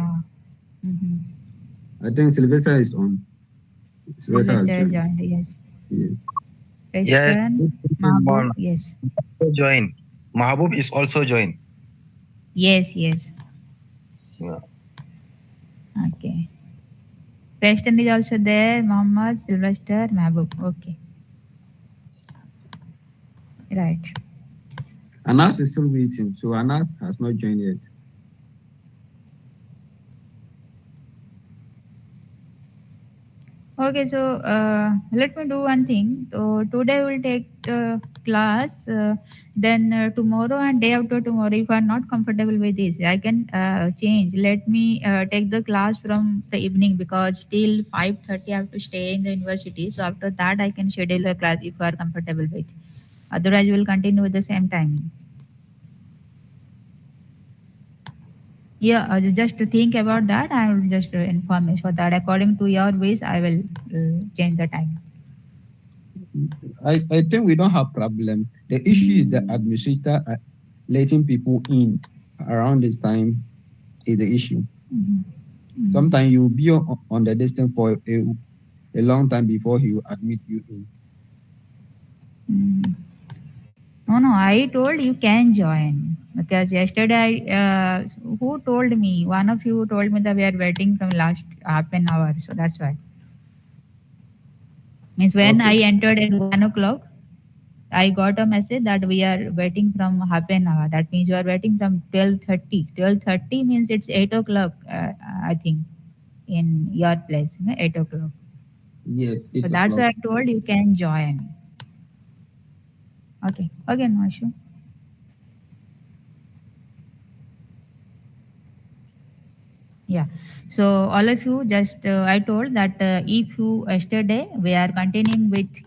Yeah. Mm-hmm. I think Sylvester is on. Sylvester has Sylvester joined. joined. Yes. Yes. Yes, Western, come Mahbub. on. Yes. Also join. Mahabub is also join. Yes. Yes. Yeah. Okay. Preston is also there. Mohammed, Sylvester, Mahbub. Okay. Right. Anas is still waiting. So Anas has not joined yet. Okay, so let me do one thing. So today we'll take class. Then tomorrow and day after tomorrow, if I'm not comfortable with this, I can change. Let me take the class from the evening because till 5:30 I have to stay in the university. So after that, I can schedule a class if you are comfortable with. Otherwise, we'll continue with the same timing. Yeah, just to think about that, I will just inform you so that according to your wish, I will change the time. I think we don't have problem. The issue is the administrator letting people in around this time is the issue. Sometimes you'll be on the distance for a long time before he will admit you in. Mm. No, no, I told you can join because yesterday who told me? One of you told me that we are waiting from last half an hour, so that's why. Means when Okay. I entered at 1 o'clock, I got a message that we are waiting from half an hour. That means you are waiting from 12:30. 12:30 means it's 8 o'clock. I think in your place, 8 o'clock. Yes, So 8 that's o'clock. why I told you can join. Okay, okay, no issue. Yeah. So all of you just I told that if you yesterday we are continuing with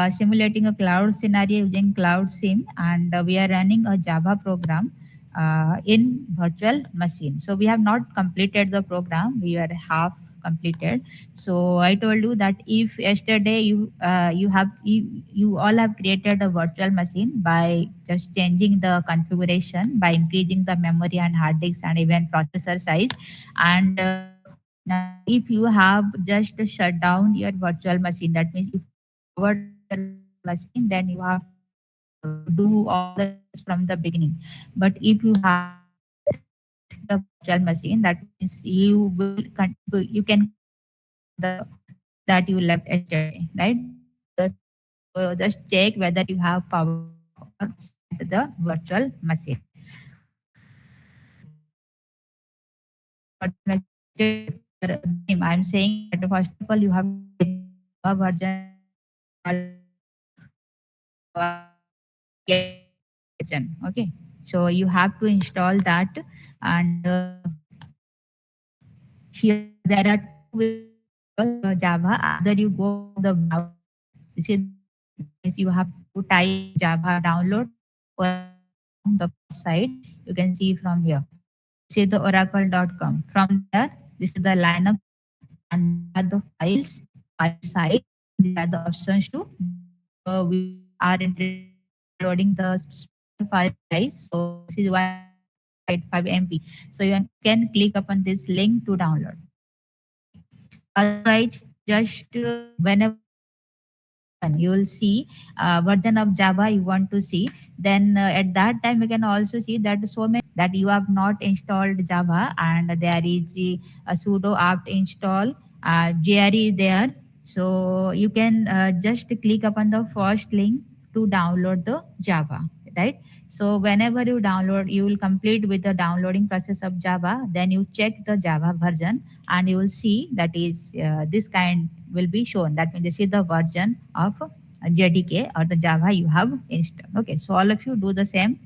simulating a cloud scenario using Cloud Sim, and we are running a Java program in virtual machine. So we have not completed the program. We are half completed. So I told you that if yesterday you all have created a virtual machine by just changing the configuration, by increasing the memory and hard disk and even processor size, and if you have just shut down your virtual machine, that means if you have powered down your virtual machine, then you have to do all the steps from the beginning. But if you have left the virtual machine, that means you can continue from the place that you left yesterday, right? So just check whether you have powered off or set the virtual machine. Virtual machine yesterday for the name. I'm saying that first of all you have to check the Java version of installed application version. Okay, so you have to install that, and here there are two ways to install Java. Either you go from the browser. You see the link. That means you have to type Java download oracle.com. The first site you can see from here. This is the oracle.com. From there, this is the Linux site, and these are the file site, and these are the options to download. So we are interested in downloading the small file size. So this is 1.5 MB. So you can click upon this link to download. Okay. Otherwise, just whenever you open, you will see version of Java you want to see. Then at that time, you can also see that so many that you have not installed Java, and there is a sudo apt install JRE is there. So you can just click upon the first link to download the Java, right? So whenever you download, you will complete with the downloading process of Java. Then you check the Java version, and you will see that is this kind will be shown. That means this is the version of JDK or the Java you have installed. Okay, so all of you do the same.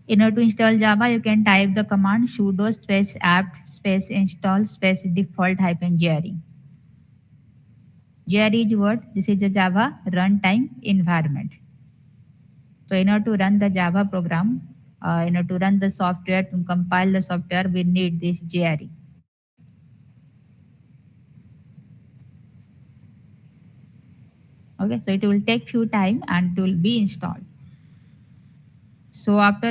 In order to install Java, you can type the command sudo space apt space install space default hyphen JRE. JRE is what? This is the Java runtime environment. So in order to run the Java program, in order to run the software, to compile the software, we need this JRE. Okay, so it will take few time and it will be installed. So after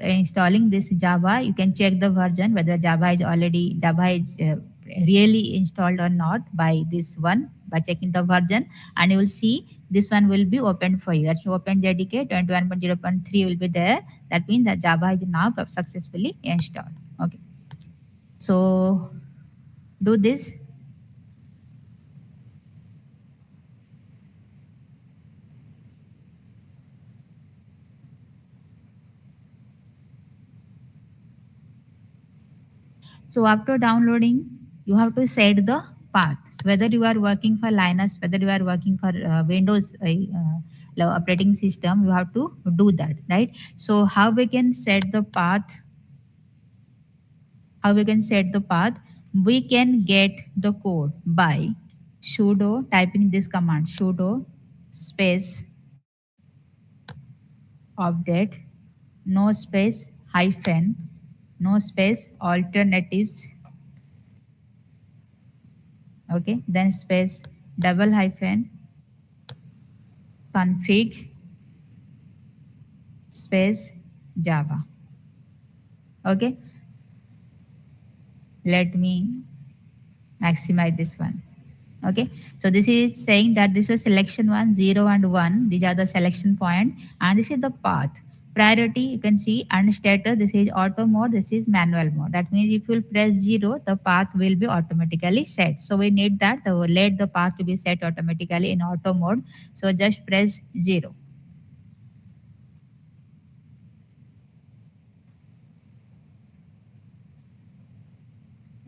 installing this Java, you can check the version whether Java is really installed or not by this one by checking the version, and you will see this one will be opened for you. That's OpenJDK 21.0.3 will be there. That means that Java is now successfully installed. Okay, so do this. So after downloading, you have to set the path. So whether you are working for Linux, whether you are working for Windows operating system, you have to do that, right? So how we can set the path? How we can set the path? We can get the code by sudo typing this command sudo space update no space hyphen no space alternatives, okay, then space double hyphen config space java. Okay, let me maximize this one. Okay, so this is saying that this is selection 1 0 and 1, these are the selection point, and this is the path priority. You can see, and status, this is auto mode, this is manual mode. That means if you press 0, the path will be automatically set. So we need that let the path to be set automatically in auto mode. So just press 0,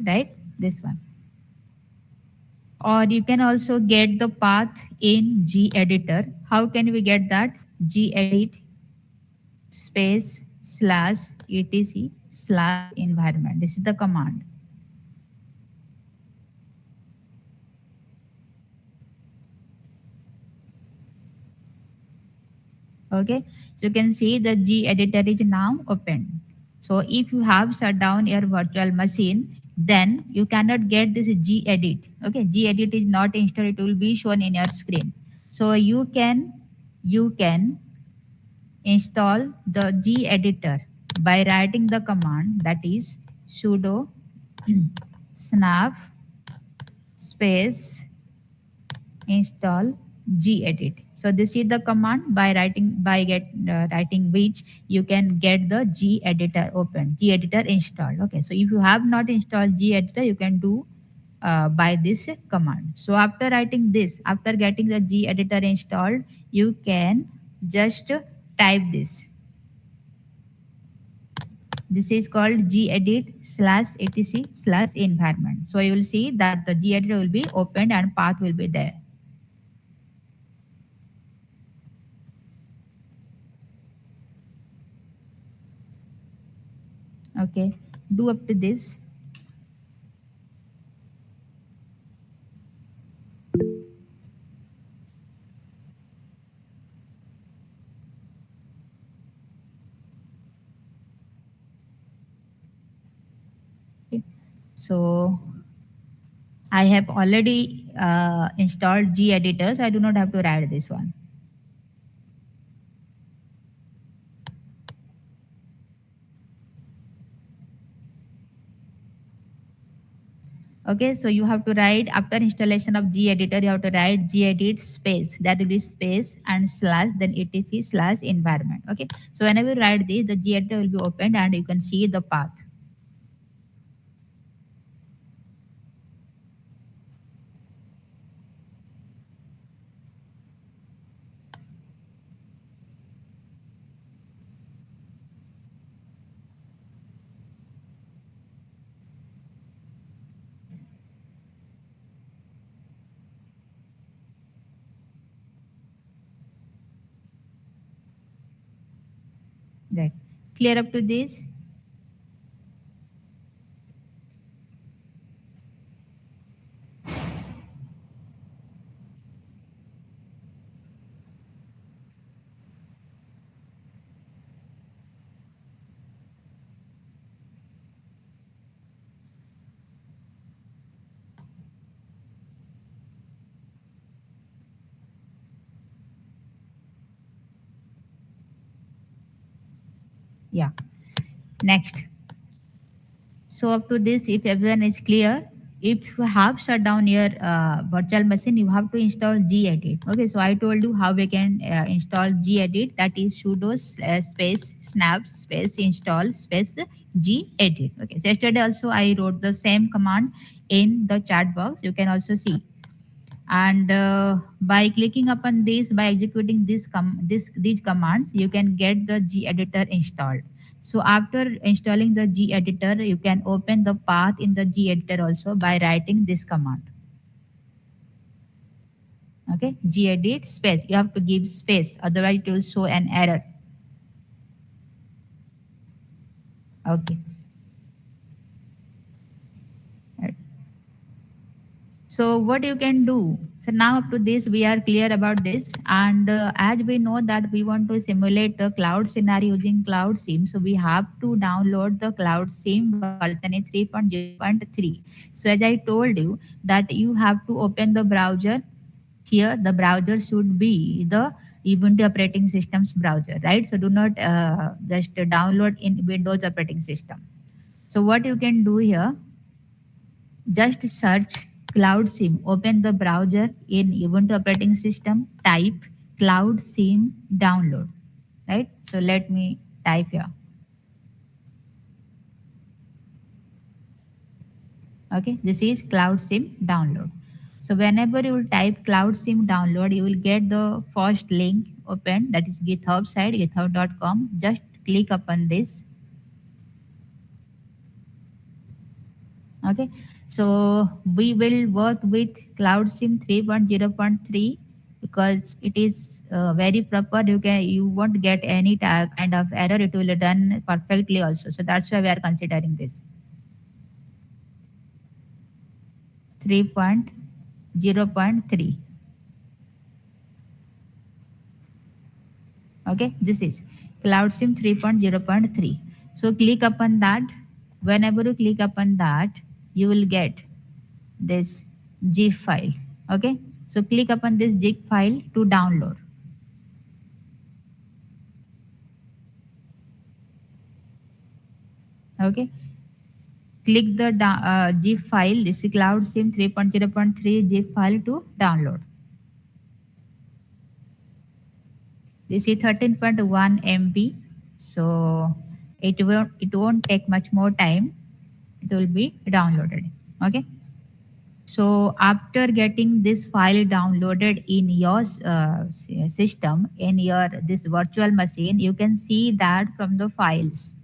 right, this one. Or you can also get the path in gedit. How can we get that? Gedit space slash etc slash environment, this is the command. Okay, so you can see the gedit is now open. So if you have shut down your virtual machine, then you cannot get this gedit. Okay, gedit is not installed, it will be shown in your screen. So you can install the gedit by writing the command, that is sudo snap space install gedit. So this is the command by writing which you can get the gedit open, gedit installed. Okay, so if you have not installed gedit, you can do by this command. So after writing this, after getting the gedit installed, you can just type this. This is called gedit slash etc slash environment. So you will see that the gedit will be opened and path will be there. Okay, do up to this. Okay. So I have already installed gedit, so I do not have to write this one. Okay, so you have to write after installation of gedit, you have to write gedit space, that will be space and slash then etc slash environment. Okay, so whenever you write this, the gedit will be opened and you can see the path. Right. Clear up to this? Yeah. Next. So up to this, if everyone is clear, if you have shut down your virtual machine, you have to install gedit. Okay, so I told you how we can install gedit. That is sudo space snap space install space gedit. Okay, so yesterday also I wrote the same command in the chat box. You can also see, and by clicking upon this, by executing these commands, you can get the gedit installed. So after installing the gedit, you can open the path in the gedit also by writing this command. Okay, gedit space, you have to give space, otherwise it will show an error. Okay. So what you can do? So now up to this, we are clear about this. And as we know that we want to simulate the cloud scenario using Cloud SIM, so we have to download the Cloud SIM version 3.0.3. So as I told you that you have to open the browser. Here the browser should be the Ubuntu operating system's browser, right? So do not just download in Windows operating system. So what you can do here, just search Cloud SIM. Open the browser in Ubuntu operating system. Type Cloud SIM download. Right. So let me type here. Okay. This is Cloud SIM download. So whenever you will type Cloud SIM download, you will get the first link open. That is GitHub site, github.com. Just click upon this. Okay, so we will work with Cloud SIM 3.0.3 because it is very proper. You won't get any kind of error. It will done perfectly also. So that's why we are considering this 3.0.3. Okay, this is Cloud SIM 3.0.3. So click upon that. Whenever you click upon that, you will get this zip file. Okay, so click upon this zip file to download. Okay, click the zip file. This is Cloud SIM 3.0.3 zip file to download. This is 13.1 MB. So it won't take much more time. It will be downloaded. Okay. So after getting this file downloaded in your system, in your this virtual machine, you can see that from the files.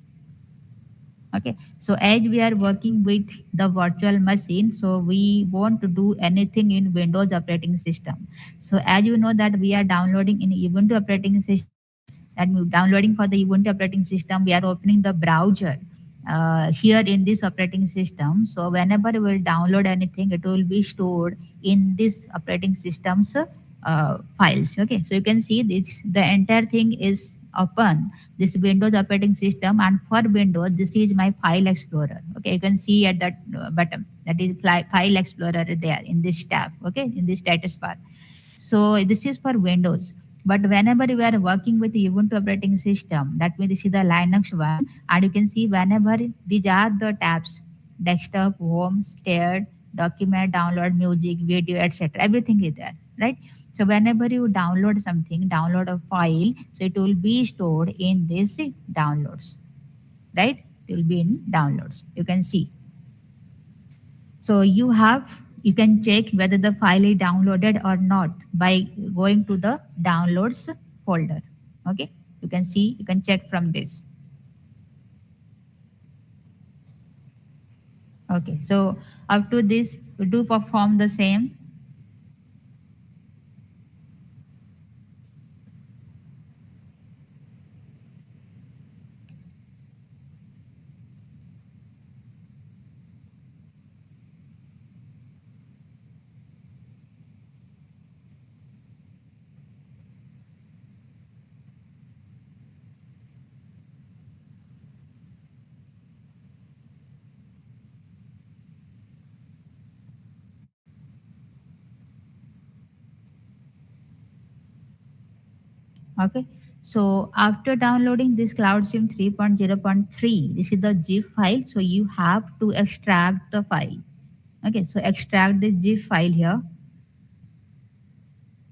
Okay, so as we are working with the virtual machine, so we want to do anything in Windows operating system. So as you know that we are downloading in Ubuntu operating system, that means downloading for the Ubuntu operating system, we are opening the browser here in this operating system. So whenever we will download anything, it will be stored in this operating system's files. Okay, so you can see this, the entire thing is open this Windows operating system, and for Windows, this is my file explorer. Okay, you can see at that bottom, that is file explorer there in this tab. Okay, in this status bar. So this is for Windows. But whenever we are working with the Ubuntu operating system, that means this is the Linux one, and you can see whenever these are the tabs: desktop, home, shared, document, download, music, video, etc. Everything is there, right? So whenever you download something, download a file, so it will be stored in this downloads, right? It will be in downloads. You can see. So you can check whether the file is downloaded or not by going to the downloads folder. Okay, you can see, you can check from this. Okay, so up to this, we do perform the same. Okay, So after downloading this CloudSIM 3.0.3, this is the zip file. So you have to extract the file. Okay, so extract this zip file here.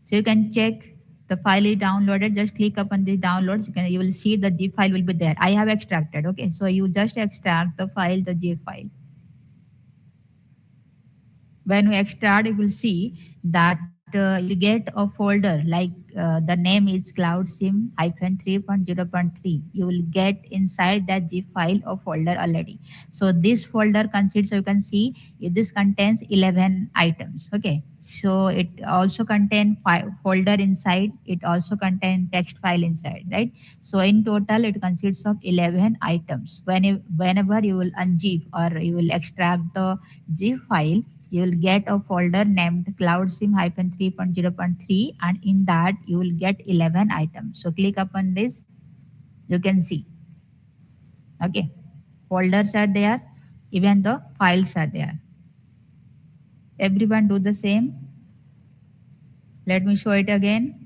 So you can check the file is downloaded. Just click upon the downloads. You will see the zip file will be there. I have extracted. Okay, so you just extract the file, the zip file. When we extract, you will see that you'll get a folder like the name is cloudsim 3.0.3. You will get inside that zip file a folder already. So this folder consists, so you can see this contains 11 items. Okay, so it also contain folder inside. It also contain text file inside, right? So in total it consists of 11 items. Whenever you will unzip or you will extract the zip file, you will get a folder named cloudsim 3.0.3, and in that you will get 11 items. So click upon this, you can see. Okay, folders are there, even the files are there. Everyone do the same. Let me show it again.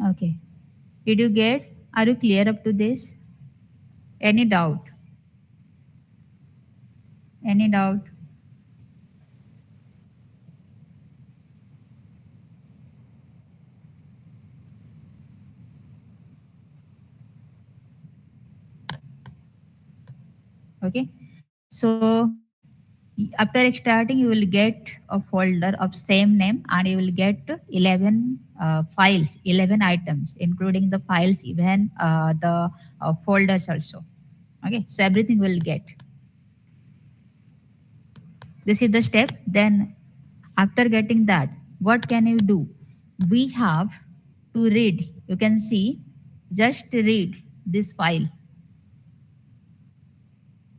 Okay, did you get, are you clear up to this? Any doubt? Any doubt? Okay, so after extracting you will get a folder of same name, and you will get 11 files, 11 items, including the files, even the folders also. Okay, so everything will get. This is the step. Then after getting that, what can you do? We have to read. You can see, just read this file.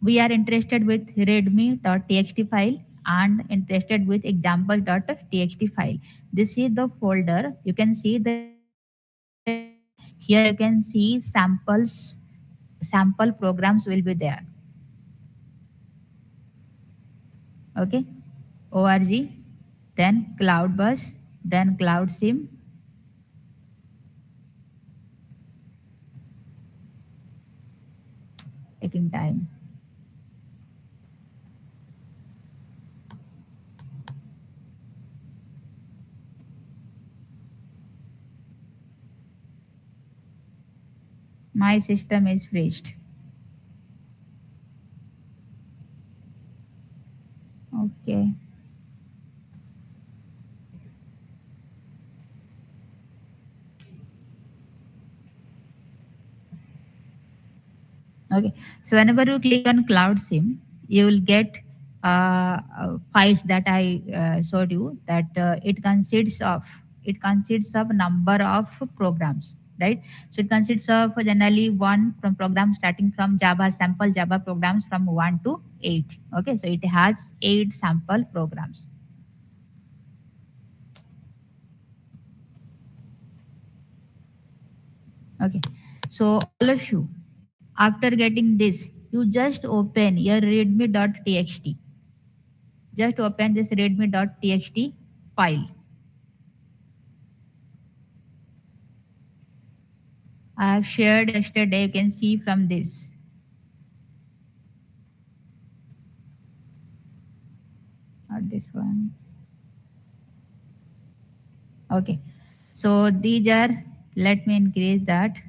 We are interested with readme.txt file and interested with example.txt file. This is the folder. You can see the here, you can see sample programs will be there. Okay, org, then cloudbus, then cloudsim. Taking time. My system is freezed. Okay. Okay. So whenever you click on Cloud SIM, you will get files that I showed you. That it consists of number of programs, right? So it consists of generally one from program starting from Java, sample Java programs from 1 to 8. Okay, so it has 8 sample programs. Okay, so all of you, after getting this, you just open your readme.txt. Just open this readme.txt file. I have shared yesterday. You can see from this. Not this one. Okay. So these are, let me increase that.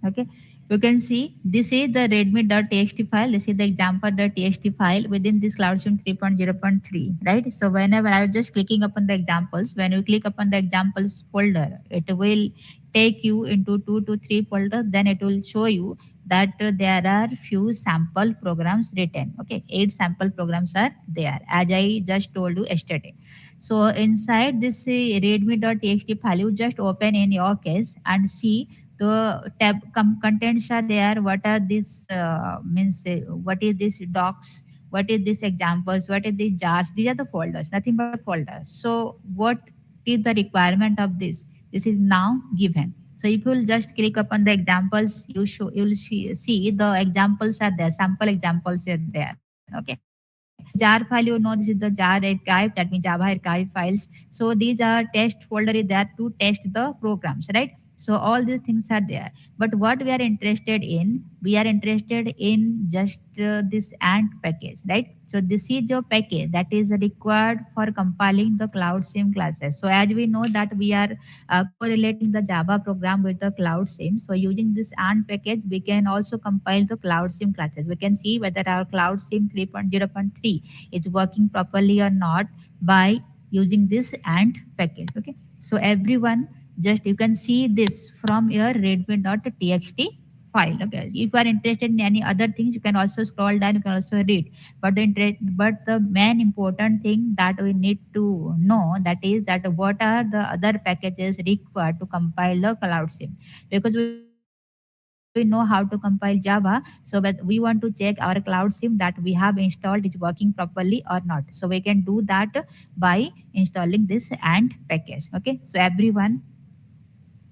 Okay, you can see this is the readme.txt file. This is the example.txt file within this CloudStream 3.0.3, right? So whenever I was just clicking upon the examples, when you click upon the examples folder, it will take you into 2 to 3 folders. Then it will show you that there are few sample programs written. Okay, 8 sample programs are there, as I just told you yesterday. So inside this readme.txt file, you just open in your case and see the contents are there. What are these means what is this docs, what is this examples, what is the jars, these are the folders, nothing but folders. So what is the requirement of this is now given. So if you'll just click upon the examples, you'll see the examples are there, sample examples are there. Okay, jar file, you know, this is the jar archive, that means Java archive files. So these are test folder is there to test the programs, right? So all these things are there. But what we are interested in, we are interested in just this ant package, right? So this is your package that is required for compiling the cloud sim classes. So as we know that we are correlating the Java program with the cloud sim. So using this ant package, we can also compile the cloud sim classes. We can see whether our cloud sim 3.0.3 is working properly or not by using this ant package. Okay, so everyone, just you can see this from your readme.txt file. Okay, if you are interested in any other things, you can also scroll down, you can also read. But the main important thing that we need to know, that is that what are the other packages required to compile the cloud sim. Because we know how to compile Java, so but we want to check our cloud sim that we have installed is working properly or not. So we can do that by installing this ant package. Okay, so everyone,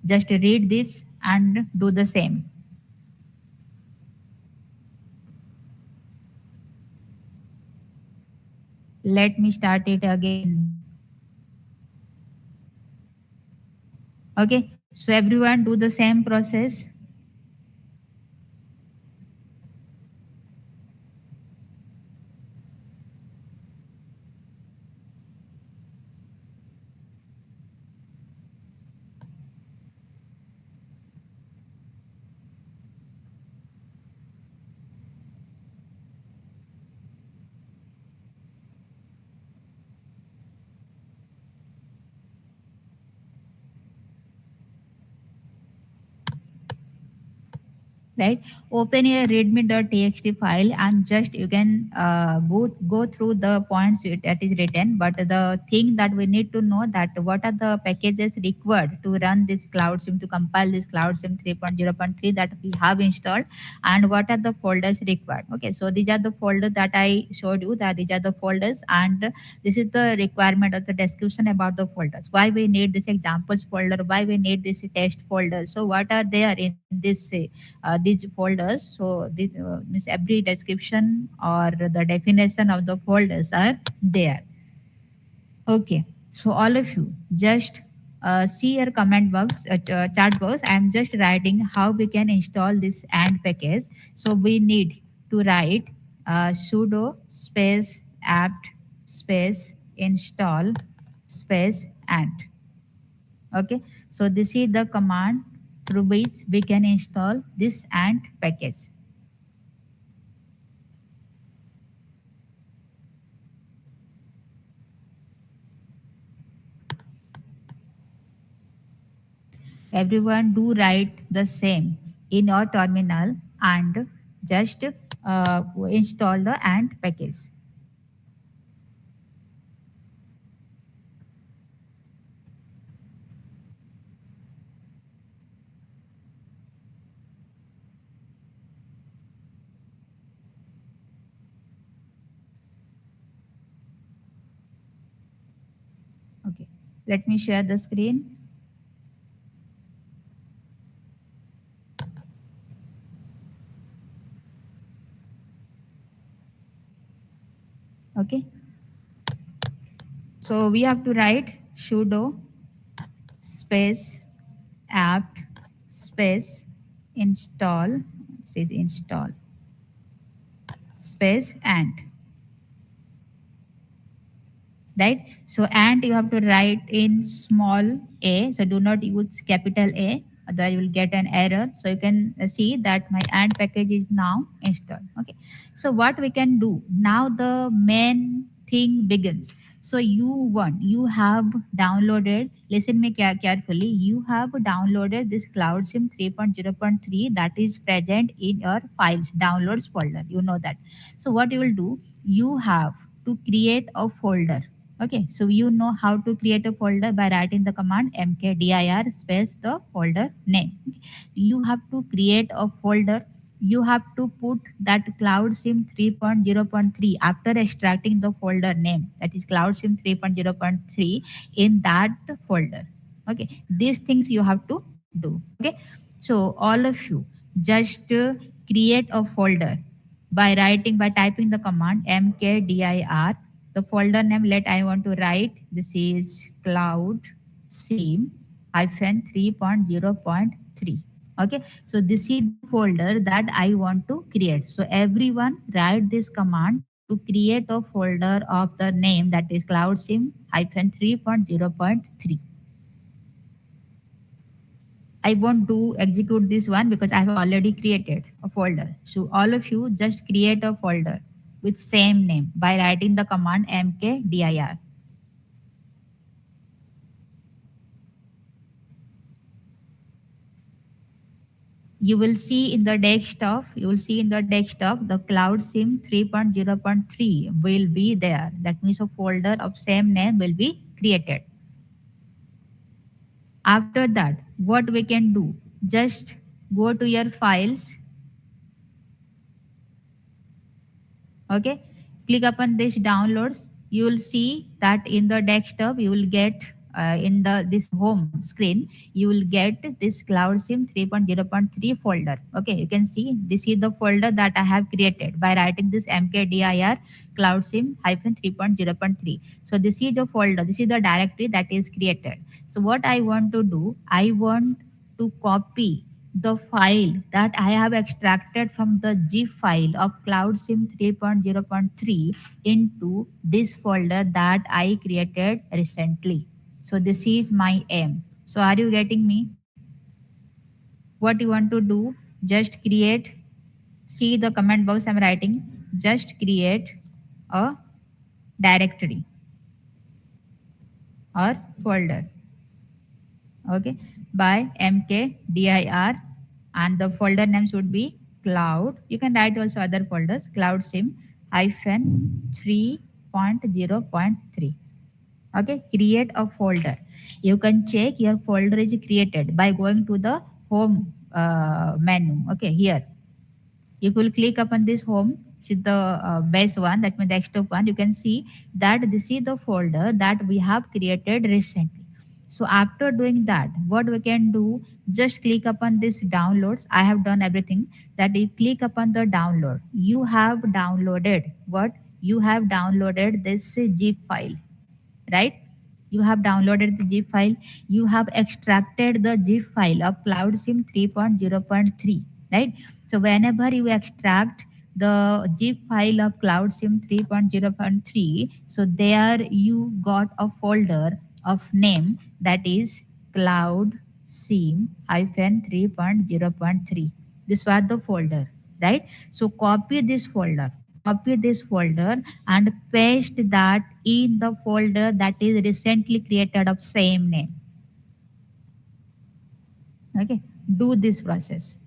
just read this and do the same. Let me start it again. Okay, so everyone do the same process. Right, open a readme.txt file and just you can go through the points that is written. But the thing that we need to know, that what are the packages required to run this cloud sim, to compile this cloud sim 3.0.3 that we have installed, and what are the folders required. Okay, so these are the folders that I showed you, that these are the folders, and this is the requirement of the description about the folders, why we need this examples folder, why we need this test folder. So what are there in this these folders. So this means every description or the definition of the folders are there. Okay, so all of you just see your comment box, chat box. I am just writing how we can install this ant package. So we need to write sudo space apt space install space ant. Okay, so this is the command through which we can install this ant package. Everyone do write the same in your terminal and just install the ant package. Okay, let me share the screen. Okay, so we have to write sudo space apt space install, says install space ant, right? So ant you have to write in small a, so do not use capital A. otherwise you will get an error. So you can see that my and package is now installed. Okay, so what we can do now, the main thing begins. So you have downloaded, listen me carefully, you have downloaded this Cloud SIM 3.0.3 that is present in your files downloads folder, you know that. So what you will do, you have to create a folder. Okay, so you know how to create a folder by writing the command mkdir space the folder name. You have to create a folder. You have to put that Cloud SIM 3.0.3 after extracting the folder name, that is Cloud SIM 3.0.3, in that folder. Okay, these things you have to do. Okay, so all of you just create a folder by typing the command mkdir, the folder name. Let I want to write, this is Cloud SIM hyphen 3.0.3. Okay, so this is the folder that I want to create. So everyone write this command to create a folder of the name, that is Cloud SIM hyphen 3.0.3. I won't do execute this one because I have already created a folder. So all of you just create a folder with same name by writing the command mkdir. You will see in the desktop the Cloud SIM 3.0.3 will be there. That means a folder of same name will be created. After that, what we can do, just go to your files. Okay, click upon this downloads. You will see that in the desktop you will get in the this home screen, you will get this Cloud SIM 3.0.3 folder. Okay, you can see this is the folder that I have created by writing this mkdir Cloud SIM hyphen 3.0.3. So this is the folder, this is the directory that is created. So what I want to do, I want to copy the file that I have extracted from the zip file of Cloud SIM 3.0.3 into this folder that I created recently. So this is my aim. So are you getting me? What you want to do, just create, see the comment box I'm writing, just create a directory or folder. Okay, by mkdir, and the folder name should be cloud. You can write also other folders, Cloud SIM hyphen 3.0.3. Okay, create a folder. You can check your folder is created by going to the home menu. Okay, here if you will click upon this home, see the base one, that means the desktop one, you can see that this is the folder that we have created recently. So after doing that, what we can do, just click upon this downloads. I have done everything, that you click upon the download. You have downloaded what? You have downloaded this zip file, right? You have downloaded the zip file. You have extracted the zip file of Cloud SIM 3.0.3, right? So whenever you extract the zip file of Cloud SIM 3.0.3, so there you got a folder of name, that is Cloud SIM hyphen 3.0.3. This was the folder, right? So copy this folder and paste that in the folder that is recently created of same name. Okay, do this process.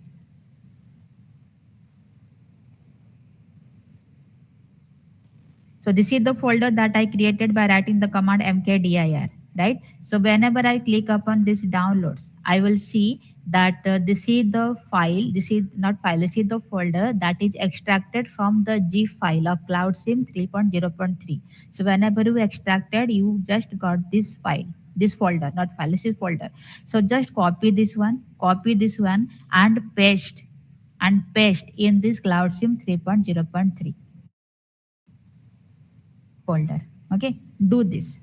So this is the folder that I created by writing the command mkdir, right? So whenever I click upon this downloads, I will see that this is the file, this is not file, this is the folder that is extracted from the zip file of Cloud SIM 3.0.3. So whenever you extracted, you just got this file, this folder, not file, this is folder. So just copy this one and paste in this Cloud SIM 3.0.3 folder. Okay, do this.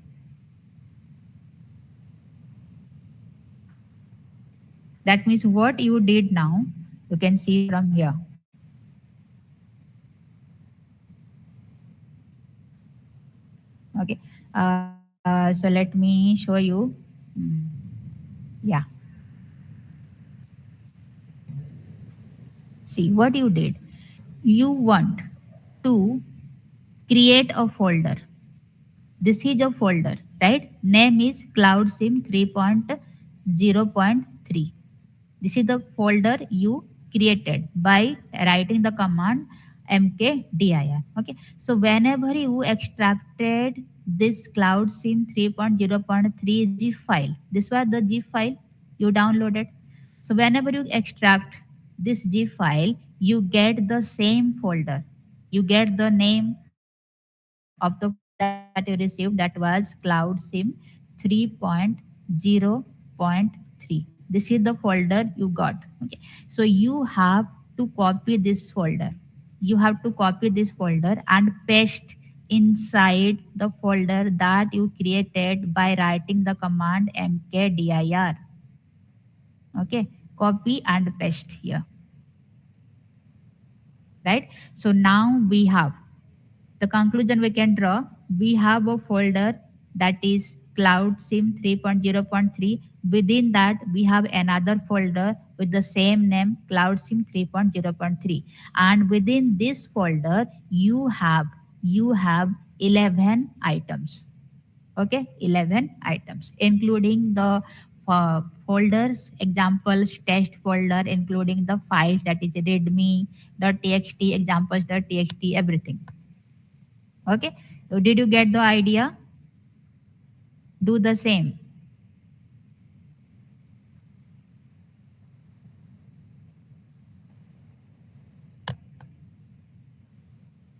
That means what you did now, you can see from here. Okay, so let me show you. Mm, yeah, See what you did. You want to create a folder. This is a folder, right? Name is Cloud SIM 3.0.3. This is the folder you created by writing the command mkdir. Okay. So whenever you extracted this Cloud SIM 3.0.3 zip file, this was the zip file you downloaded. So whenever you extract this zip file, you get the same folder. You get the name of the folder that you received, that was Cloud SIM 3.0.3. This is the folder you got. Okay. So you have to copy this folder. You have to copy this folder and paste inside the folder that you created by writing the command mkdir. Okay. Copy and paste here. Right. So now we have the conclusion we can draw. We have a folder that is Cloud SIM 3.0.3. Within that, we have another folder with the same name, Cloud SIM 3.0.3. And within this folder, you have 11 items. Okay, 11 items, including the folders, examples, test folder, including the files that is readme, .txt, examples.txt, everything. Okay. So did you get the idea? Do the same.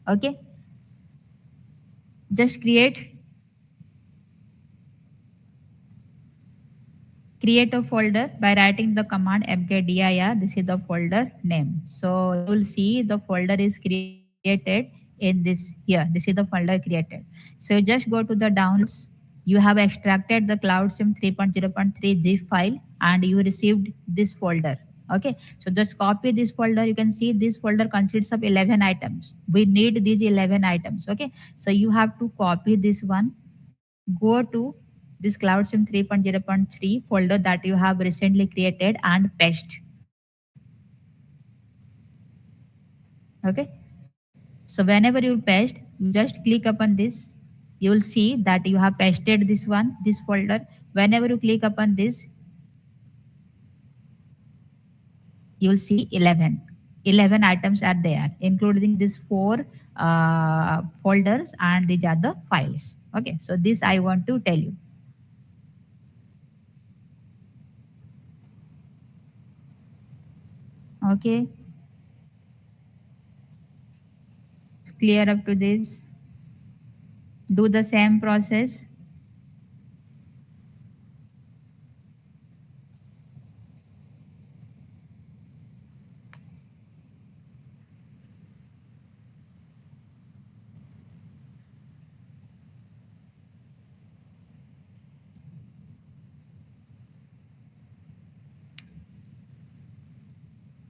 Okay. Just create a folder by writing the command mkdir. This is the folder name. So you will see the folder is created in this here. This is the folder created. So just go to the downloads. You have extracted the Cloud SIM 3.0.3 zip file and you received this folder. Okay. So just copy this folder. You can see this folder consists of 11 items. We need these 11 items. Okay. So you have to copy this one, go to this Cloud SIM 3.0.3 folder that you have recently created and paste. Okay. So whenever you paste, you just click upon this. You will see that you have pasted this one, this folder. Whenever you click upon this, you will see 11. 11 items are there, including these four folders and these are the files. Okay. So this I want to tell you. Okay. Clear up to this. Do the same process.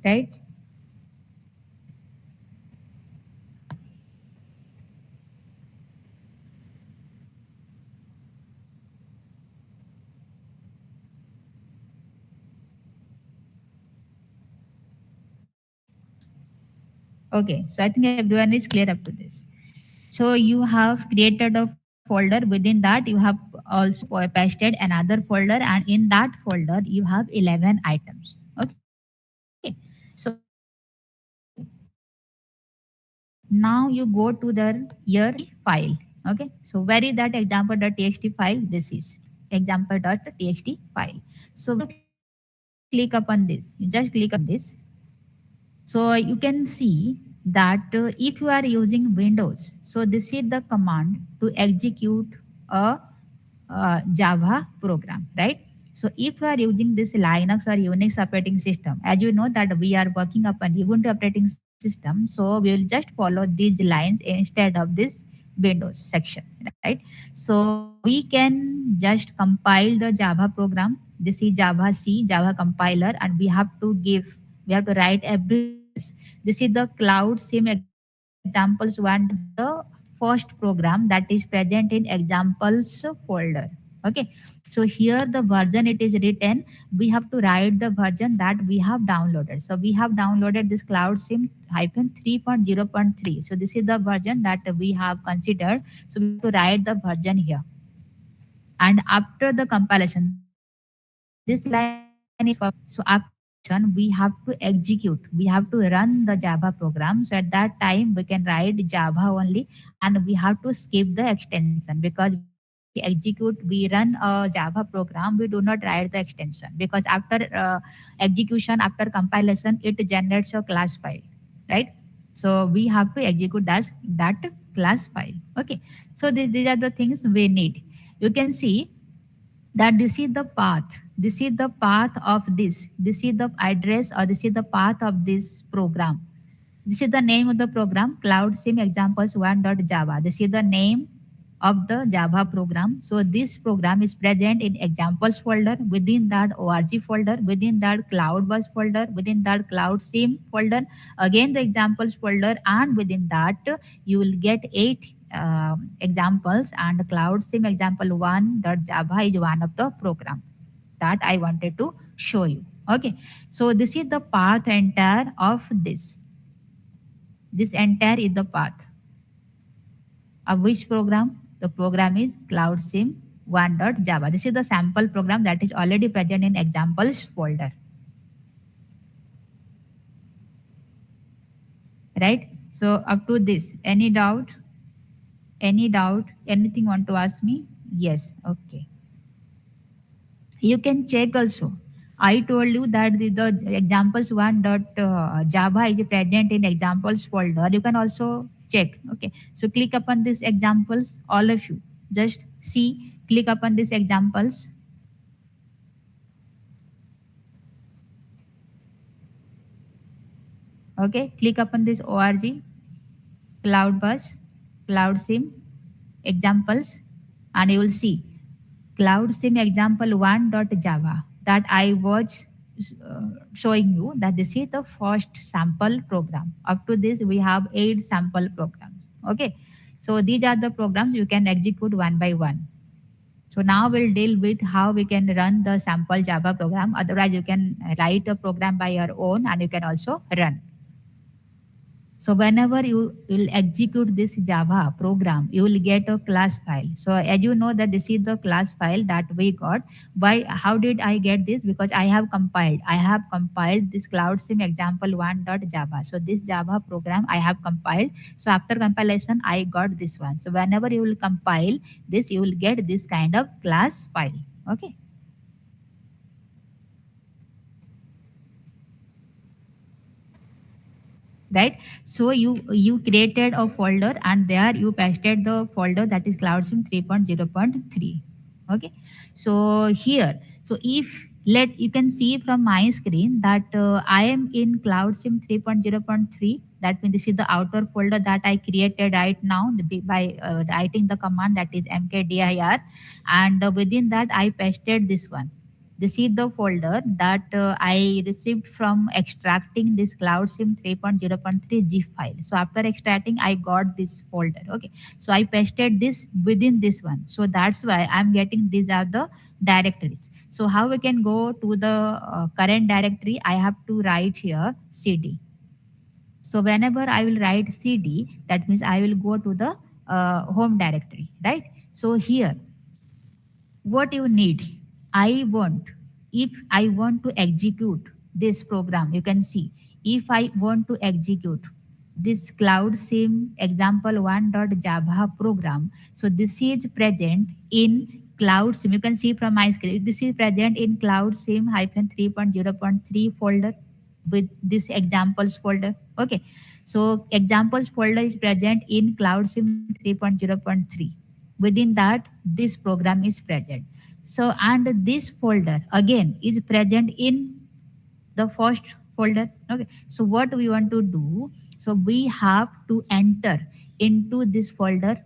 Right. Okay, so I think everyone is clear up to this. So you have created a folder. Within that, you have also pasted another folder, and in that folder, you have 11 items. Okay, so now you go to the your file. Okay, so where is that example.txt file? This is example.txt file. So when you click upon this, you just click upon this. So you can see that if you are using Windows, so this is the command to execute a Java program, right? So if you are using this Linux or Unix operating system, as you know that we are working upon Ubuntu operating system, so we will just follow these lines instead of this Windows section, right? So we can just compile the Java program. This is Java C, Java compiler, and we have to write everything in this. This is the Cloud SIM examples one. This is the first program that is present in examples folder. Okay, so here the version it is written, we have to write the version that we have downloaded. So we have downloaded this cloud sim hyphen 3.0.3. So this is the version that we have considered. So we have to write the version here. And after the compilation, this line is for compilation. So after compilation, we have to execute, we have to run the Java program. So at that time we can write Java only, and we have to skip the extension, because whenever we execute, we run a Java program, we do not write the extension, because after execution, after compilation, it generates a class file, right? So we have to execute that class file. Okay, so these are the things we need. You can see that this is the path, this is the path of this is the address, or this is the path of this program. This is the name of the program, cloud sim examples 1.java. This is the name of the Java program. So this program is present in examples folder, within that org folder, within that cloud bus folder, within that cloud sim folder, again the examples folder, and within that you will get eight examples, and cloud sim example 1.java is one of the program that I wanted to show you. Okay, so this is the path entire of this entire is the path of which program? The program is Cloud Sim 1.java. This is the sample program that is already present in examples folder, right? So up to this, any doubt? Any doubt? Anything want to ask me? Yes. Okay. You can check also. I told you that the examples 1.java is present in examples folder. You can also check. Okay. So click upon these examples, all of you. Just see, click upon these examples. Okay. Click upon this org, cloud bus, cloud sim, examples, and you will see cloud sim example 1.java that I was showing you, that this is the first sample program. Up to this we have 8 sample programs. Okay, so these are the programs you can execute one by one. So now we'll deal with how we can run the sample Java program. Otherwise you can write a program by your own, and you can also run. So whenever you will execute this Java program, you will get a class file. So as you know that this is the class file that we got. Why? How did I get this? Because I have compiled. I have compiled this Cloud Sim example 1.java. So this Java program I have compiled. So after compilation, I got this one. So whenever you will compile this, you will get this kind of class file. Okay. Right, so you created a folder, and there you pasted the folder that is cloudsim 3.0.3. Okay, so here, so if let you can see from my screen that I am in cloudsim 3.0.3. That means this is the outer folder that I created right now by writing the command that is mkdir, and within that I pasted this one. This is the folder that I received from extracting this Cloud Sim 3.0.3 zip file. So after extracting, I got this folder. Okay. So I pasted this within this one. So that's why I'm getting these are the directories. So how we can go to the current directory? I have to write here CD. So whenever I will write CD, that means I will go to the home directory, right? So here what you need, I want, if I want to execute this program, you can see, if I want to execute this cloud sim example 1.java program, so this is present in cloud sim. You can see from my screen, this is present in cloud sim hyphen 3.0.3 folder with this examples folder. Okay, so examples folder is present in cloud sim 3.0.3. Within that this program is present. So and this folder again is present in the first folder. Okay, so what we want to do, so we have to enter into this folder,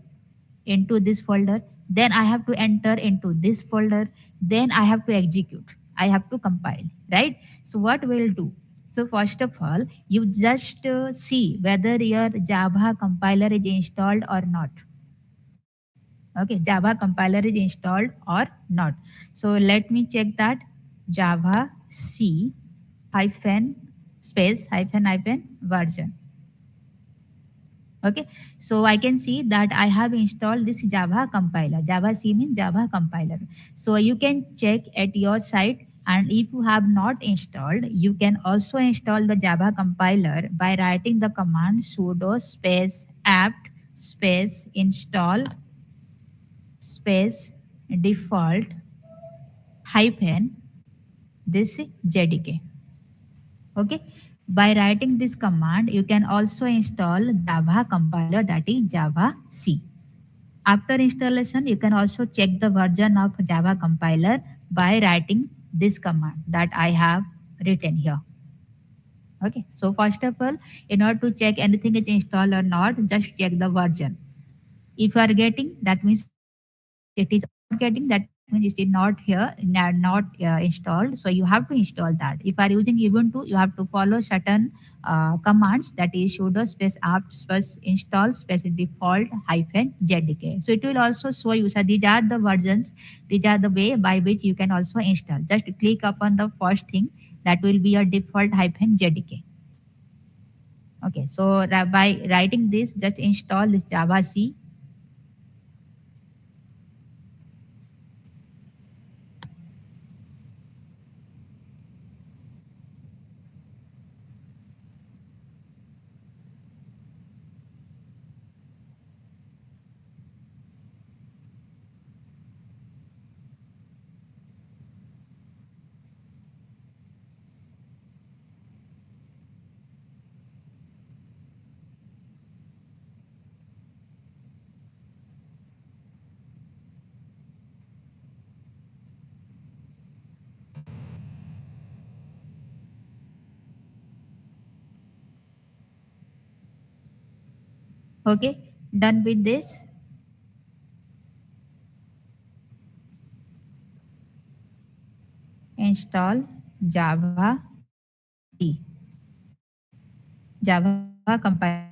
into this folder, then I have to enter into this folder, then I have to execute, I have to compile, right? So what we'll do, so first of all you just see whether your Java compiler is installed or not. Okay, Java compiler is installed or not. So let me check that. Java C hyphen space hyphen version. Okay, so I can see that I have installed this Java compiler. Java C means Java compiler. So you can check at your site, and if you have not installed, you can also install the Java compiler by writing the command sudo space apt space install space default hyphen this JDK. Okay, by writing this command, you can also install Java compiler, that is Java C. After installation, you can also check the version of Java compiler by writing this command that I have written here. Okay, so first of all, in order to check anything is installed or not, just check the version. If you are getting, that means it is not getting, that means it is not here, not installed. So you have to install that. If you are using Ubuntu, you have to follow certain commands, that is sudo space apt space install space default hyphen jdk. So it will also show you. So these are the versions, these are the way by which you can also install. Just click upon the first thing, that will be your default hyphen jdk. Okay, so by writing this, just install this Java C. Okay, done with this. Install Java C, Java compiler.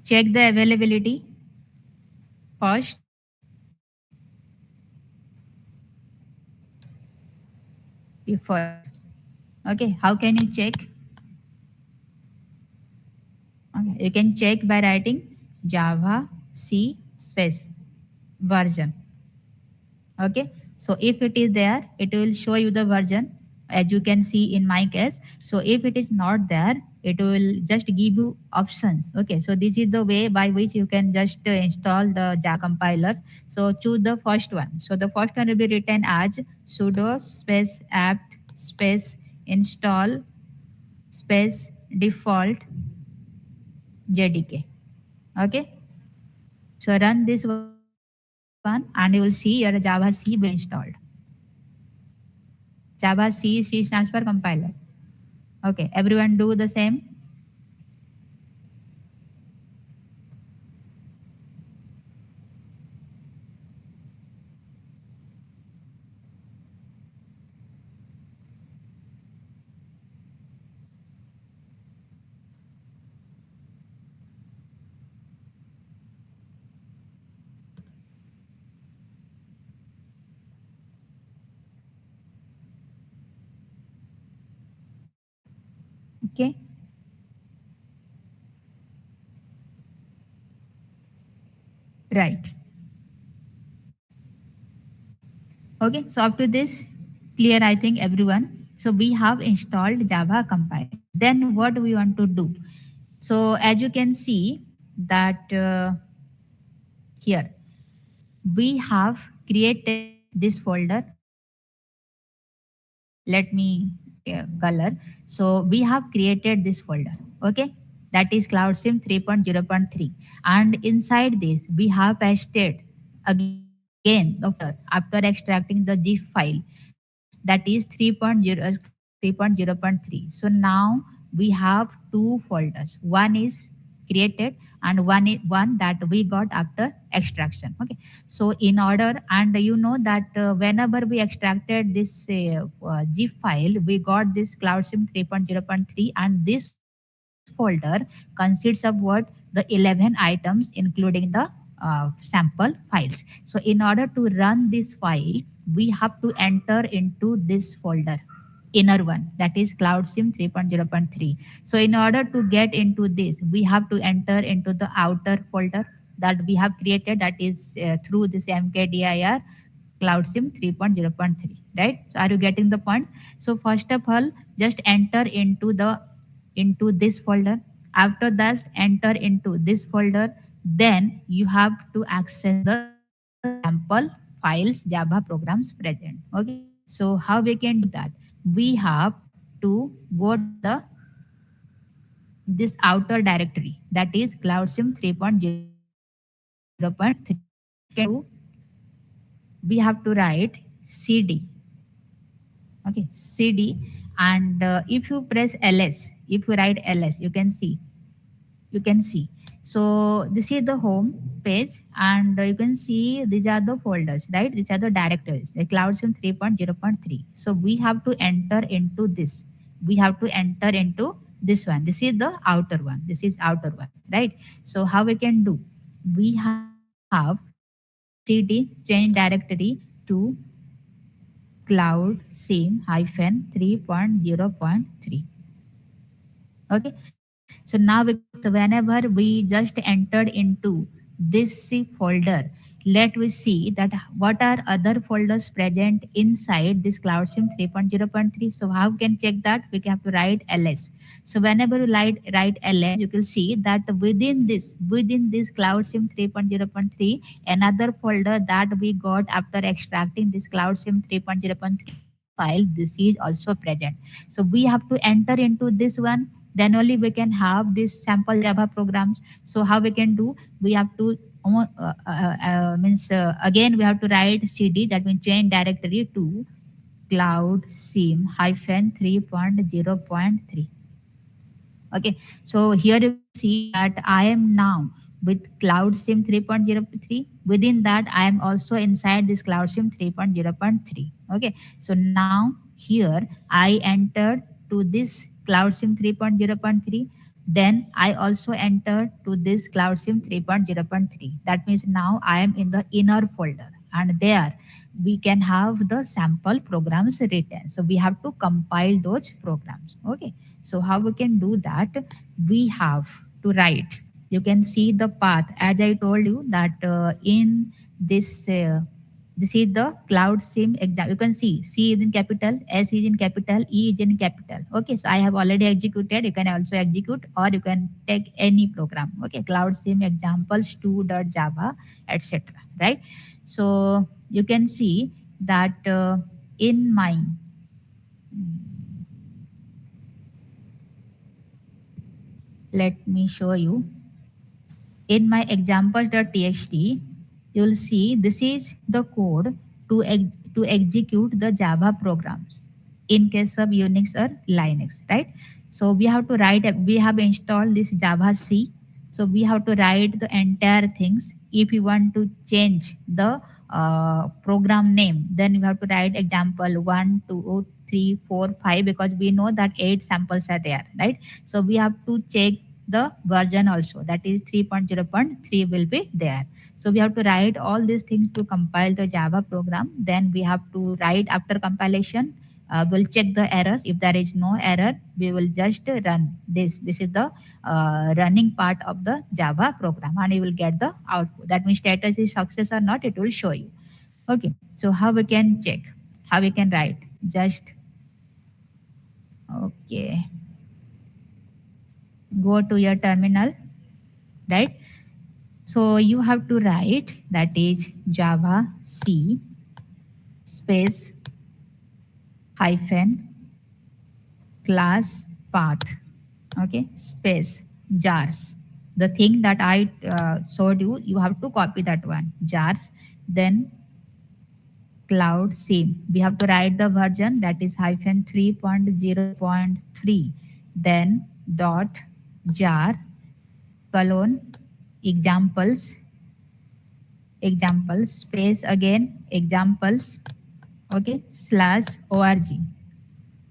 Check the availability first. If first. Okay, how can you check? Okay, you can check by writing Java C space version. Okay, so if it is there, it will show you the version, as you can see in my case. So if it is not there, it will just give you options. Okay, so this is the way by which you can just install the Java compiler. So choose the first one. So the first one will be written as sudo space apt space install space default jdk. Okay, so run this one and you will see your Java C will installed. Java C stands for compiler. Okay, everyone do the same. Okay, right. Okay, so up to this, clear, I think everyone. So we have installed Java compiler. Then what we want to do? So as you can see that here we have created this folder. Let me color. So we have created this folder. Okay, that is CloudSIM 3.0.3, and inside this we have pasted again the folder after extracting the zip file, that is 3.0.3. So now we have two folders. One is created and one that we got after extraction. Okay, so in order, and you know that whenever we extracted this zip file, we got this CloudSIM 3.0.3, and this folder consists of what? The 11 items, including the sample files. So in order to run this file, we have to enter into this folder, inner one, that is CloudSIM 3.0.3. So in order to get into this, we have to enter into the outer folder that we have created, that is through this mkdir CloudSIM 3.0.3, right? So are you getting the point? So first of all, just enter into this folder. After that, enter into this folder. Then you have to access the sample files Java programs present. Okay. So how we can do that? We have to go to the this outer directory, that is CloudSIM 3.0.3. So how we can do? We have to write cd. Okay, cd. And if you press ls, if you write ls, you can see. So this is the home page, and you can see these are the folders, right? These are the directories, like CloudSIM 3.0.3. So we have to enter into this. We have to enter into this one. This is the outer one. This is outer one, right? So how we can do? We have cd change directory to cloud sim hyphen 3.0.3. Okay. So now whenever we just entered into this folder, let we see that what are other folders present inside this CloudSIM 3.0.3. So how we can check that? We have to write ls. So whenever you write ls, you can see that within this CloudSIM 3.0.3, another folder that we got after extracting this CloudSIM 3.0.3 file, this is also present. So we have to enter into this one, then only we can have this sample Java programs. So how we can do? We have to again we have to write cd, that means change directory to cloud sim hyphen 3.0.3. Okay, so here you can see that I am now with Cloud SIM 3.0.3. Within that, I am also inside this Cloud SIM 3.0.3. Okay, so now here I entered to this Cloud SIM 3.0.3. Then I also entered to this Cloud SIM 3.0.3. That means now I am in the inner folder, and there we can have the sample programs written. So we have to compile those programs. Okay, so how we can do that? We have to write. You can see the path, as I told you that in this. This is the cloud sim exam. You can see C is in capital, S is in capital, E is in capital. Okay, so I have already executed. You can also execute, or you can take any program. Okay, cloud sim examples 2.java, etc. Right? So you can see that in my let me show you. In my example.txt, you'll see this is the code to execute the Java programs in case of Unix or Linux, right? So we have to write, we have installed this Java C. So we have to write the entire things. If you want to change the program name, then you have to write example 1, 2, 3, 4, 5, because we know that 8 samples are there, right? So we have to check the version also, that is 3.0.3 will be there. So we have to write all these things to compile the Java program. Then we have to write after compilation. We'll check the errors. If there is no error, we will just run this. This is the running part of the Java program, and you will get the output. That means status is success or not, it will show you. Okay, so how we can check? How we can write? Just okay, go to your terminal, right? So you have to write, that is Java C space hyphen class path, okay, space jars. The thing that I showed you, you have to copy that one, jars. Then cloud sim. We have to write the version, that is hyphen 3.0.3. Then dot jar colon examples space again examples, okay, slash org.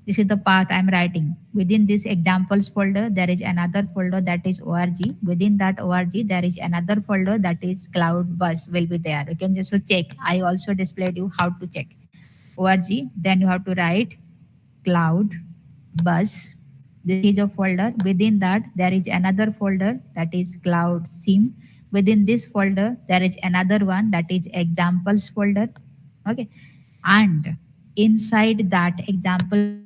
This is the path I'm writing. Within this examples folder, there is another folder that is org. Within that org, there is another folder that is cloud bus will be there. You can just check. I also displayed you how to check org. Then you have to write cloud bus. This is a folder. Within that, there is another folder that is cloud sim. Within this folder, there is another one that is examples folder. Okay. And inside that examples folder,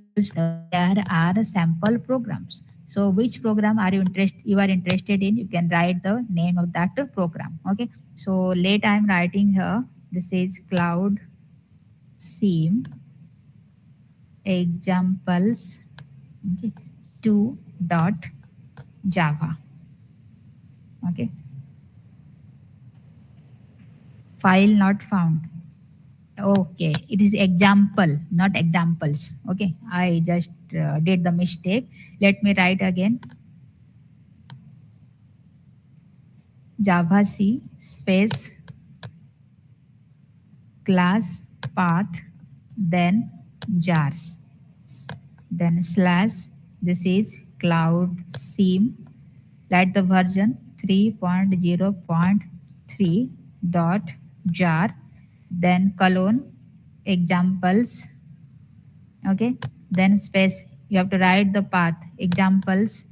there are sample programs. So which program you are interested in, you can write the name of that program. Okay. So late I'm writing here. This is cloud sim examples, okay, 2 dot java. Okay. File not found. Okay, it is example, not examples. Okay, I just did the mistake. Let me write again. Java C space class path, then jars, then slash. This is cloud sim. Write the version 3.0.3 dot jar, then colon examples. Okay, then space. You have to write the path examples.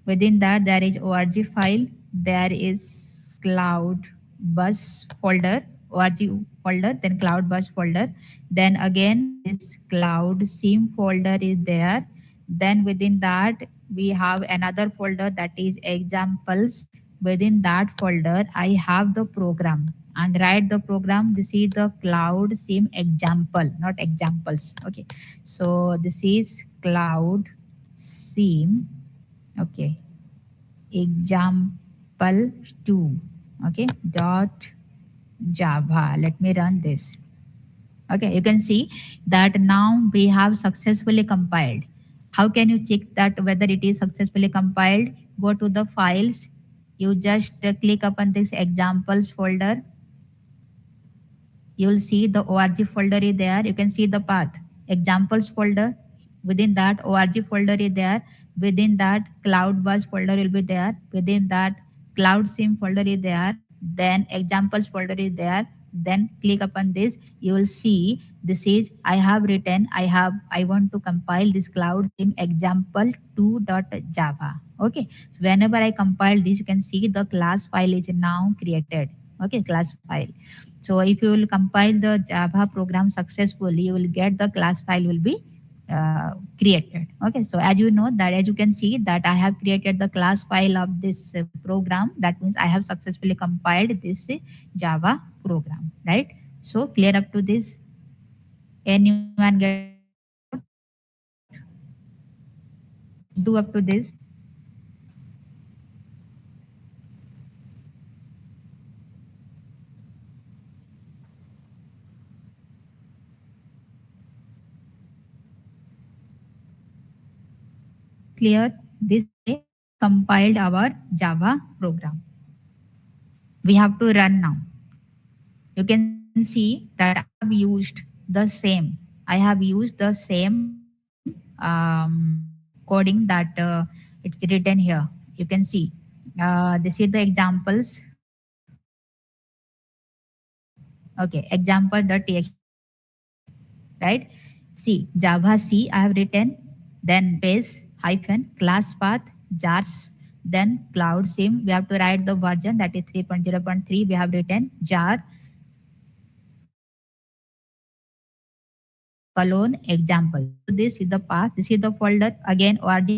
Within that, there is org file. There is cloud bus folder, org folder, then cloud bus folder. Then again, this cloud sim folder is there. Then within that, we have another folder that is examples. Within that folder, I have the program and write the program. This is the cloud sim example, not examples. Okay, so this is cloud sim. Okay, example 2. Okay, dot java. Let me run this. Okay, you can see that now we have successfully compiled. How can you check that whether it is successfully compiled? Go to the files. You just click upon this examples folder. You will see the org folder is there. You can see the path examples folder. Within that org folder is there. Within that cloud bus folder will be there. Within that cloud sim folder is there. Then examples folder is there. Then click upon this. You will see this is I have written. I want to compile this cloud sim example 2.java. Okay, so whenever I compile this, you can see the class file is now created. Okay, class file. So if you will compile the Java program successfully, you will get the class file will be created. Okay, so as you know that, as you can see that I have created the class file of this program. That means I have successfully compiled this Java program, right? So clear up to this. Anyone get do up to this? Clear. This way compiled our Java program. We have to run now. You can see that I have used the same. I have used the same coding that it's written here. You can see this is the examples. Okay, example.txt, right? See, Java C I have written, then base hyphen class path jars, then cloud sim. We have to write the version that is 3.0.3. We have written jar colon example. So this is the path. This is the folder. Again, org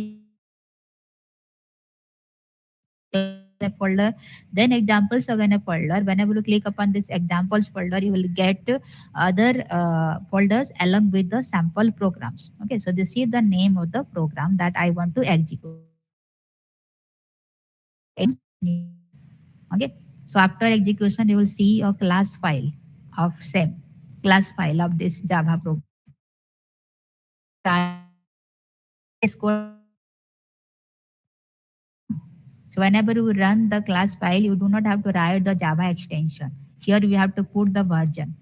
a folder, then examples again a folder. Whenever you click upon this examples folder, you will get other folders along with the sample programs. Okay, so this is the name of the program that I want to execute. Okay, so after execution, you will see a class file of same class file of this Java program. So whenever you run the class file, you do not have to write the Java extension. Here we have to put the version.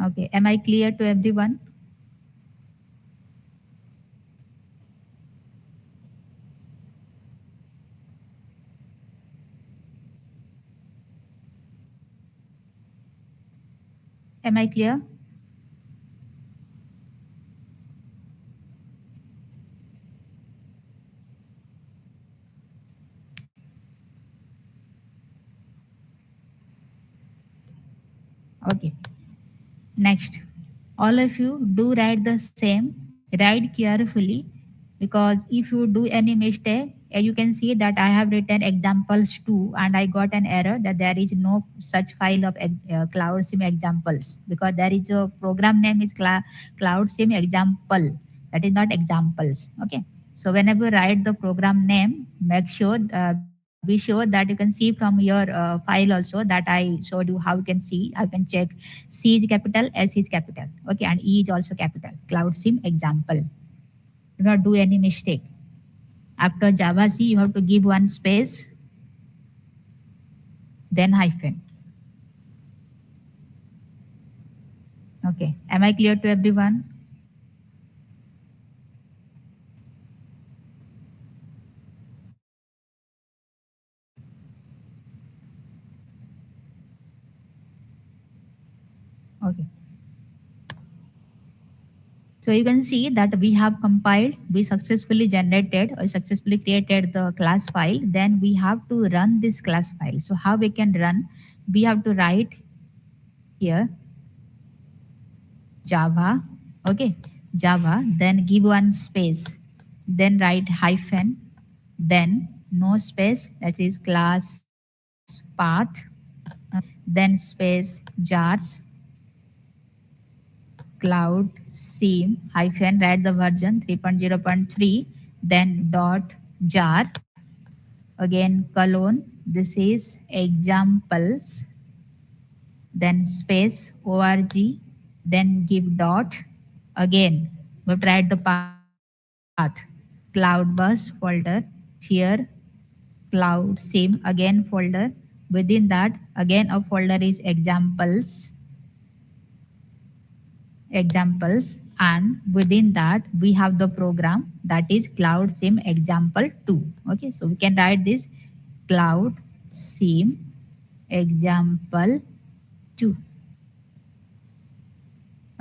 Okay, am I clear to everyone? Am I clear? Okay. Next, all of you do write the same, write carefully, because if you do any mistake, you can see that I have written examples too, and I got an error that there is no such file of Cloud Sim examples, because there is a program name is Cloud Sim example, that is not examples. Okay. So whenever you write the program name, make sure be sure that you can see from your file also that I showed you how you can see. I can check C is capital, S is capital. Okay, and E is also capital. Cloud Sim example. Do not do any mistake. After Java C, you have to give one space, then hyphen. Okay, am I clear to everyone? Okay. So you can see that we have compiled, we successfully generated or successfully created the class file. Then we have to run this class file. So how we can run? We have to write here Java. Okay, Java. Then give one space. Then write hyphen. Then no space. That is class path. Then space jars cloud sim hyphen write the version 3.0.3, then dot jar, again colon, this is examples, then space org, then give dot, again we have to write the path, cloud bus folder, here cloud sim again folder, within that again a folder is examples, and within that we have the program that is cloud sim example 2. Okay, so we can write this cloud sim example 2.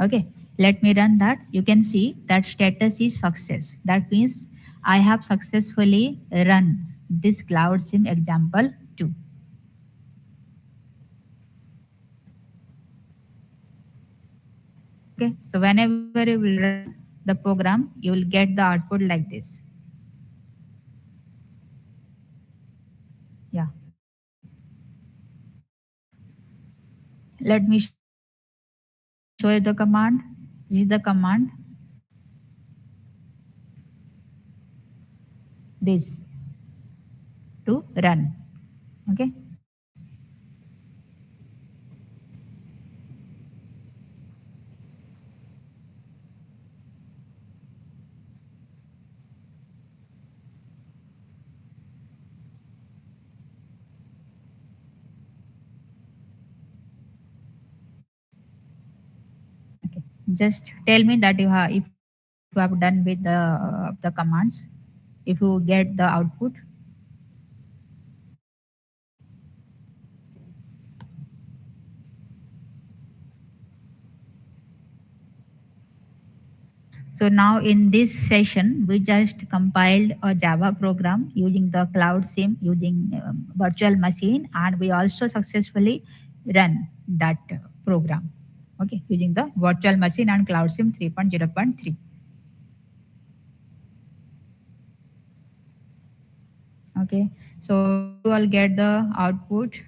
Okay, let me run that. You can see that status is success. That means I have successfully run this cloud sim example 2. Okay, so whenever you will run the program, you will get the output like this. Yeah, let me show you the command. This is the command this to run. Okay, okay. Just tell me that you have if you have done with the commands, if you get the output. So now in this session, we just compiled a Java program using the Cloud SIM, using virtual machine, and we also successfully run that program. Okay, using the virtual machine and Cloud SIM 3.0.3. Okay, so you all get the output.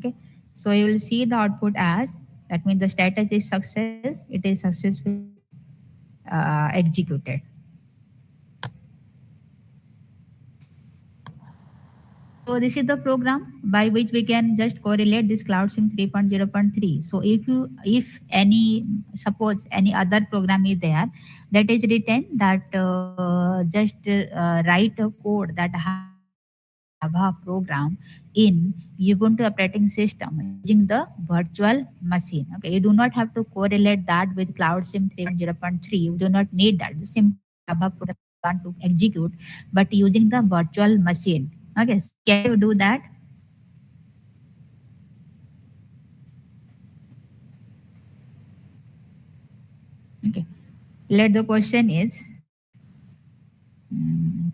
Okay, so you will see the output as, that means the status is success. It is successfully executed. So this is the program by which we can just correlate this CloudSIM 3.0.3. So if any, suppose any other program is there that is written that just write a code that have a Java program in Ubuntu operating system using the virtual machine. Okay, you do not have to correlate that with CloudSIM 3.0.3. You do not need that. The simple Java program you want to execute, but using the virtual machine. Okay, so can you do that? Okay. Let the question is mm,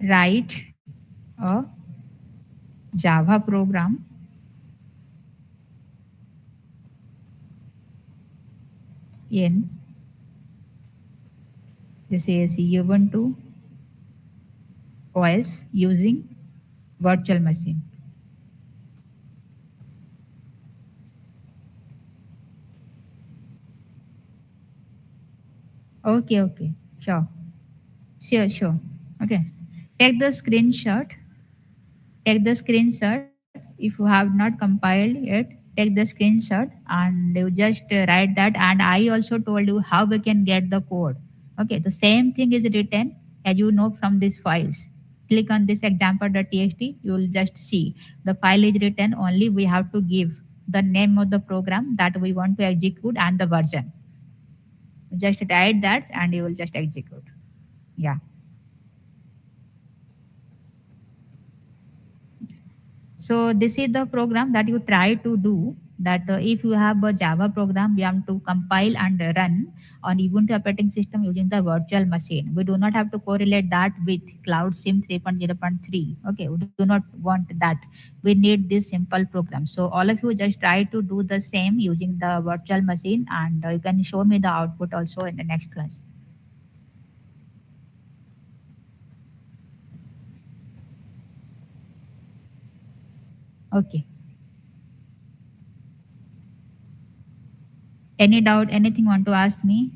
write a Java program in this is Ubuntu OS using virtual machine. Okay, okay, sure, sure, sure. Okay, take the screenshot. Take the screenshot. If you have not compiled it, take the screenshot and you just write that. And I also told you how we can get the code. Okay, the same thing is written as you know from these files. Click on this example.txt, you will just see the file is written. Only we have to give the name of the program that we want to execute and the version. Just write that and you will just execute. Yeah. So this is the program that you try to do. That if you have a Java program, you have to compile and run on Ubuntu operating system using the virtual machine. We do not have to correlate that with Cloud SIM 3.0.3. Okay, we do not want that. We need this simple program. So all of you just try to do the same using the virtual machine, and you can show me the output also in the next class. Okay. Any doubt? Anything want to ask me?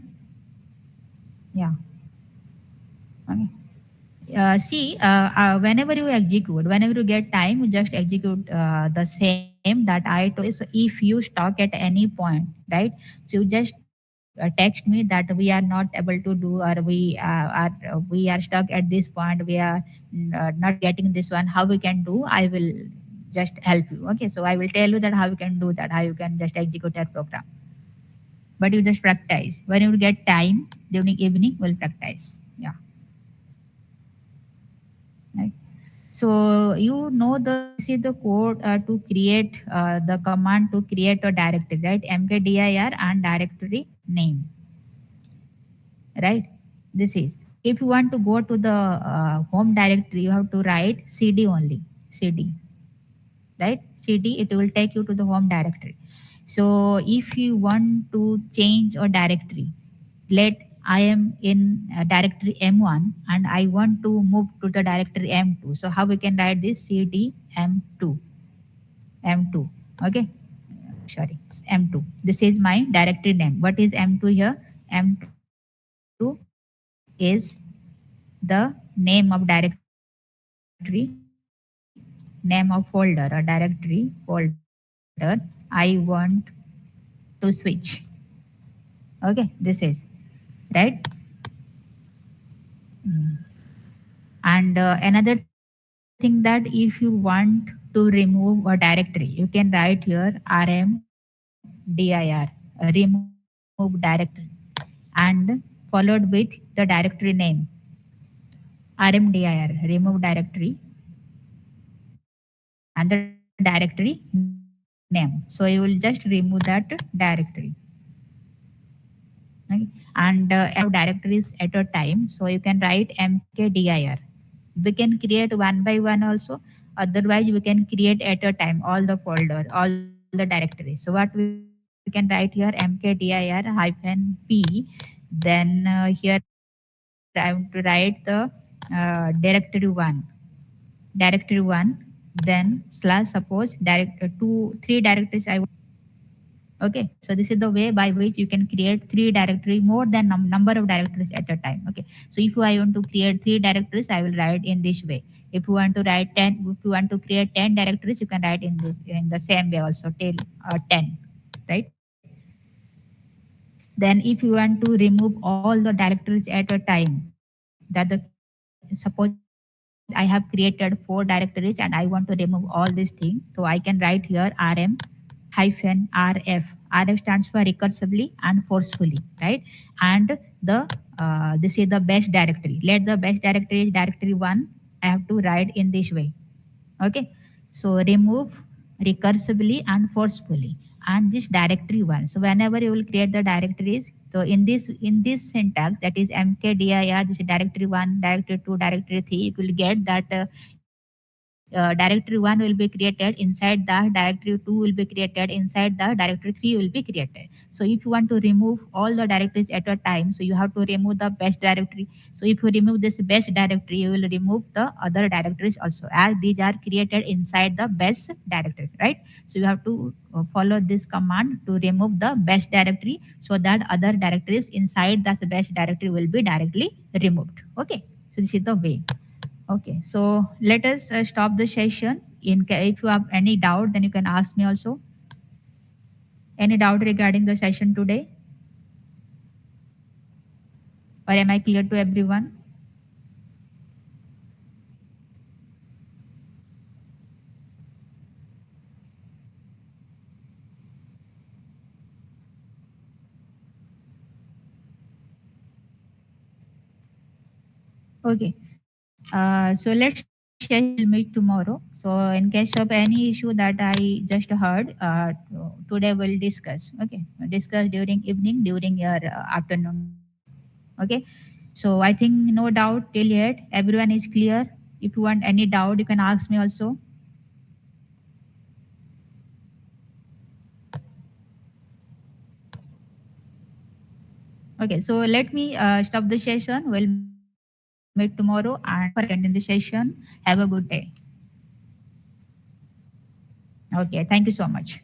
Yeah. Okay. Whenever you execute, whenever you get time, you just execute the same that I told you. So if you stuck at any point, right? So you just text me that we are not able to do, or we are stuck at this point. We are not getting this one. How we can do? I will just help you. Okay, so I will tell you that how you can do that. How you can just execute that program. But you just practice. When you get time during evening, we'll practice. Yeah. Right. So you know this is the code to create the command to create a directory, right? Mkdir and directory name, right? This is if you want to go to the home directory, you have to write cd only, cd, right? Cd, it will take you to the home directory. So if you want to change a directory, let I am in directory M1 and I want to move to the directory M2. So how we can write this? CD M2, M2. Okay, sorry, it's M2. This is my directory name. What is M2 here? M2 is the name of directory, name of folder, a directory folder I want to switch. Okay, this is right. And another thing that if you want to remove a directory, you can write here RMDIR, remove directory, and followed with the directory name, RMDIR, remove directory, and the directory name. So you will just remove that directory. Okay. And directories at a time. So you can write mkdir. We can create one by one also. Otherwise, we can create at a time all the folder, all the directories. So what we can write here, mkdir hyphen p. Then here I want to write the directory one, directory one. Then slash suppose direct two three directories I want to create. Okay, so this is the way by which you can create three directory, more than number of directories at a time. Okay, so if I want to create three directories, I will write in this way. If you want to write 10, if you want to create 10 directories, you can write in this, in the same way also, till 10, right? Then if you want to remove all the directories at a time, that the, suppose I have created 4 directories and I want to remove all these things, so I can write here rm hyphen rf. Rf stands for recursively and forcefully, right? And the this is the best directory. Let the best directory is directory 1. I have to write in this way. Okay, so remove recursively and forcefully, and this directory one. So whenever you will create the directories, so in this syntax, that is mkdir, this is directory one, directory two, directory three, you will get that directory one will be created inside the directory two, will be created inside the directory three, will be created. So if you want to remove all the directories at a time, so you have to remove the best directory. So if you remove this best directory, you will remove the other directories also, as these are created inside the best directory, right? So you have to follow this command to remove the best directory, so that other directories inside that best directory will be directly removed. Okay, so this is the way. Okay, so let us stop the session. If you have any doubt, then you can ask me also. Any doubt regarding the session today, or am I clear to everyone? Okay. So let's schedule meet tomorrow. So in case of any issue that I just heard, today we'll discuss. Okay, we'll discuss during evening, during your afternoon time. Okay. So I think no doubt till yet. Everyone is clear. If you want any doubt, you can ask me also. Okay, so let me stop the session. We'll meet tomorrow, and thank you for attending the session. Have a good day. Okay, thank you so much.